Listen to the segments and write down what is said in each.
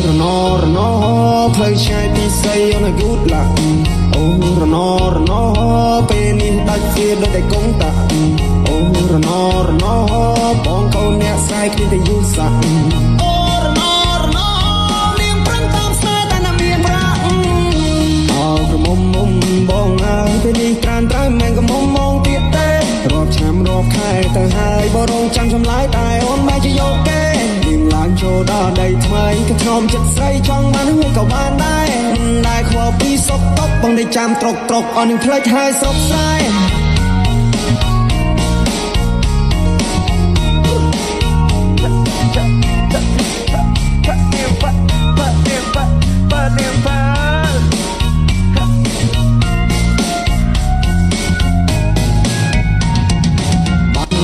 Rano, play shy, be say on a good luck. Oh, Rano, penny, that fear that they come back. Oh, Rano, bong cone, yes, I can the use up. Oh, Rano, lim print of sad and a mere bra. Oh, the mum, bong, penny, can't try, make a mum, get there. Rob cham, rob kai, the high, but on cham, some light, I on my yoke. ចូលដល់ដីថ្មីក៏ខ្ញុំចិត្តស្រីចង់បានហួយក៏បានដែរខ្វល់ពីសុខទុក្ខបងได้ចាំត្រុកអស់នឹងផ្លេចហើយសុខស្រាយ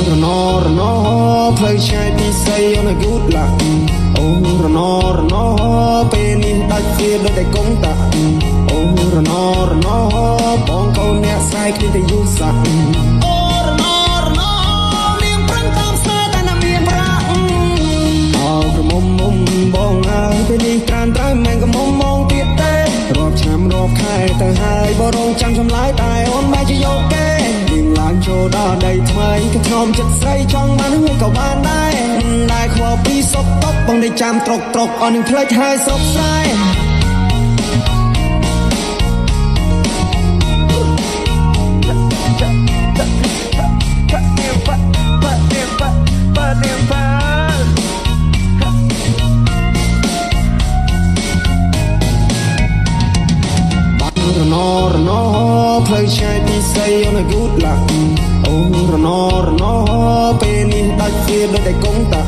រណផ្លូវឆ្ងាយពីស្រីon a good luck អូរណពេលនេះដាច់វាដូចតែកុំតាអូរណបងកូនអ្នកស្រីគ្នាតែយូរសាក់អូរណលៀងប្រឹងតាមស្នេហ៍តែណាមានប្រាក់អោក្រមុំបងពេលនេះក្រានត្រូវមិនក៏មុំមងទៀតទេរាប់ឆ្នាំរាប់ខែទៅហើយបរងចាំចម្លើយតែអូនមិនជាយកគេឡើងចូលដល់ដីថ្មីក៏ខ្ញុំចិត្តស្រីចង់បានហួយក៏បានដែរខ្វល់ពីសុខទុក្ខបងได้ចាំត្រុកអស់នឹងផ្លេចហើយសុខស្រាយរណផ្លូវឆ្ងាយពីស្រី on a good luck អូរណពេលនេះដាច់វាដូចតែកុំតា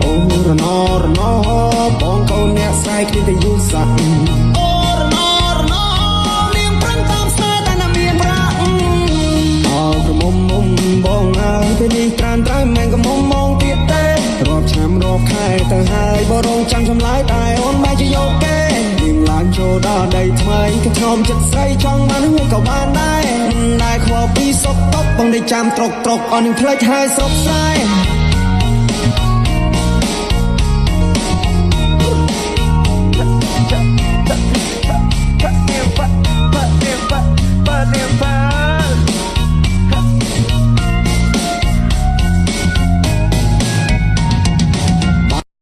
អូរណបងកូនអ្នកស្រីគ្នាតែយូរសាក់អូរណលៀងប្រឹងតាមស្នេហ៍តែណាមានប្រាក់អោក្រមុំបងពេលនេះក្រានត្រូវមិនក៏មុំមងទៀតទេរាប់ឆ្នាំរាប់ខែទៅហើយបរងចាំចម្លើយតែអូនមិនជាយកគេឡើងចូលដល់ដីថ្មីក៏ខ្ញុំចិត្តស្រីចង់បានហួយក៏បានដែរខ្វល់ពីសុខទុក្ខបងได้ចាំត្រុកអស់នឹងផ្លេចហើយសុខស្រាយ